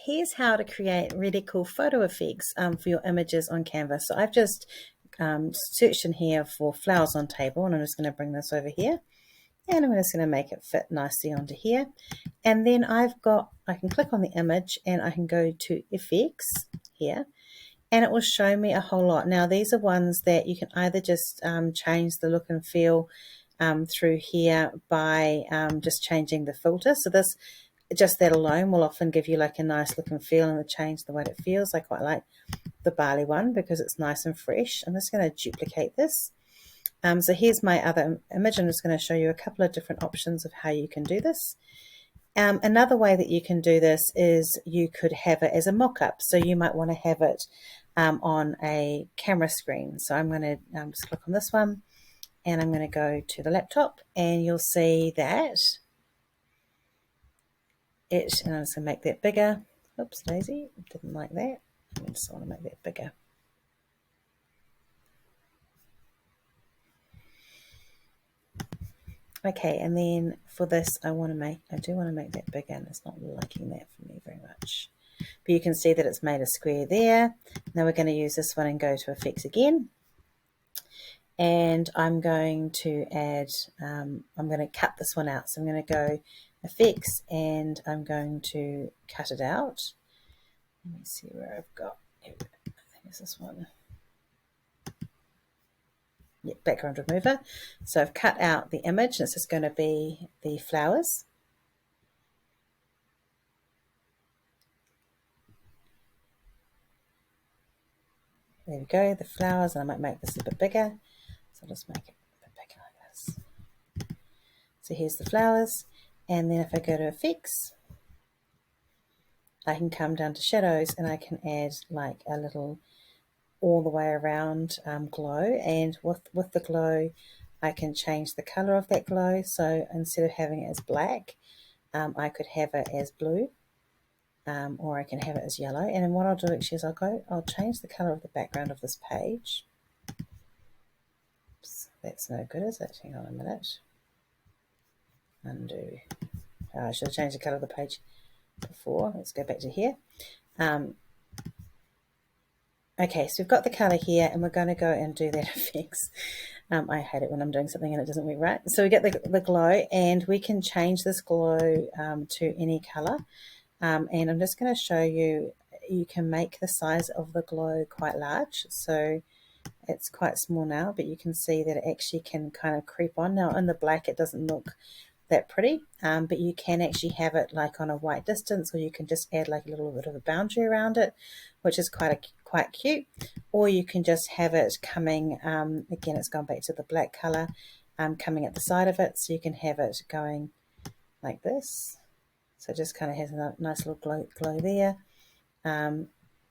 here's how to create really cool photo effects for your images on Canva. So I've just searched in here for flowers on table, and I'm just going to bring this over here, and I'm just going to make it fit nicely onto here. And then I can click on the image and I can go to effects here, and it will show me a whole lot. Now these are ones that you can either just change the look and feel through here by just changing the filter. So this, just that alone will often give you like a nice look and feel and change the way it feels. I quite like the barley one because it's nice and fresh. I'm just going to duplicate this. So here's my other image. I'm just going to show you a couple of different options of how you can do this. Another way that you can do this is you could have it as a mock-up. So you might want to have it on a camera screen. So I'm going to just click on this one, and I'm going to go to the laptop, and you'll see that and I'm just going to make that bigger. Oops, daisy, didn't like that. I just want to make that bigger. Okay, and then for this, I do want to make that bigger, and it's not liking that for me very much. But you can see that it's made a square there. Now we're going to use this one and go to effects again. And I'm going to add, I'm going to cut this one out. So I'm going to go effects, and I'm going to cut it out. Let me see where I've got, I think it's this one. Yeah, background remover. So I've cut out the image, and it's just going to be the flowers. There we go, the flowers, and I might make this a bit bigger. So I'll just make it a bit bigger like this. So here's the flowers, and then if I go to effects, I can come down to shadows, and I can add like a little all the way around glow, and with the glow I can change the color of that glow. So instead of having it as black, I could have it as blue, or I can have it as yellow. And then what I'll do actually is I'll change the color of the background of this page. Oops, that's no good, is it? Hang on a minute. Undo. I should have changed the color of the page before. Let's go back to here. Okay, so we've got the color here, and we're going to go and do that effects. I hate it when I'm doing something and it doesn't work right. So we get the glow, and we can change this glow to any color. And I'm just going to show you, you can make the size of the glow quite large. So it's quite small now, but you can see that it actually can kind of creep on. Now in the black it doesn't look that pretty, but you can actually have it like on a white distance, or you can just add like a little bit of a boundary around it, which is quite cute. Or you can just have it coming, again it's gone back to the black color, coming at the side of it, so you can have it going like this. So it just kind of has a nice little glow there.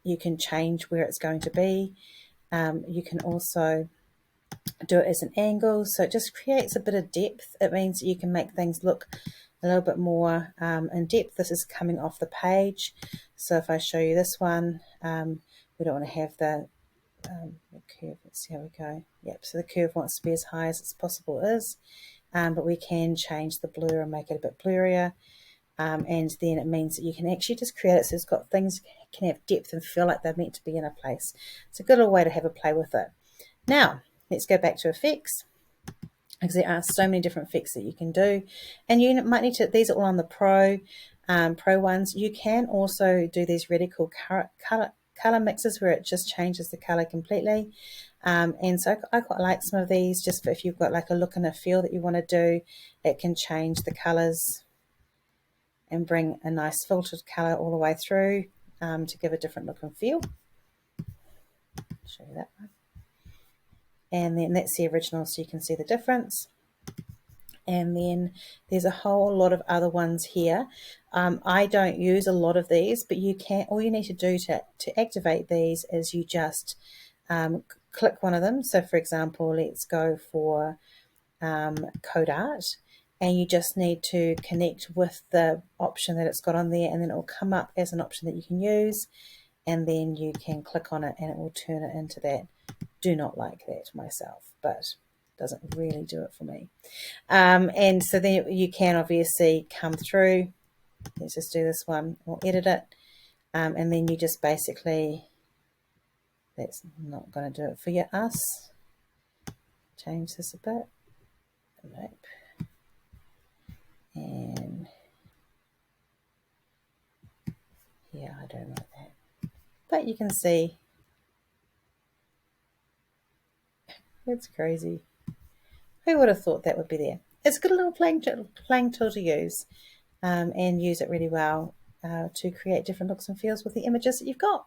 You can change where it's going to be. You can also do it as an angle, so it just creates a bit of depth. It means that you can make things look a little bit more in depth. This is coming off the page, so if I show you this one, we don't want to have the curve. Let's see how we go. Yep, so the curve wants to be as high as it's possible but we can change the blur and make it a bit blurrier. And then it means that you can actually just create it so it's got things can have depth and feel like they're meant to be in a place. It's a good little way to have a play with it. Now let's go back to effects, because there are so many different effects that you can do, and you might need to, these are all on the pro ones. You can also do these really cool color mixes where it just changes the color completely. And so I quite like some of these, just for if you've got like a look and a feel that you want to do, it can change the colors and bring a nice filtered color all the way through to give a different look and feel. I'll show you that one. And then that's the original, so you can see the difference. And then there's a whole lot of other ones here. I don't use a lot of these, but you can, all you need to do to activate these is you just click one of them. So for example, let's go for code art, and you just need to connect with the option that it's got on there, and then it will come up as an option that you can use, and then you can click on it and it will turn it into that. Do not like that myself, but doesn't really do it for me. And so then you can obviously come through. Let's just do this one. We'll edit it. and then you just basically, that's not going to do it for your us. Change this a bit. Nope. And yeah, I don't like that. But you can see, it's crazy. Who would have thought that would be there? It's a good little playing tool to use, and use it really well to create different looks and feels with the images that you've got.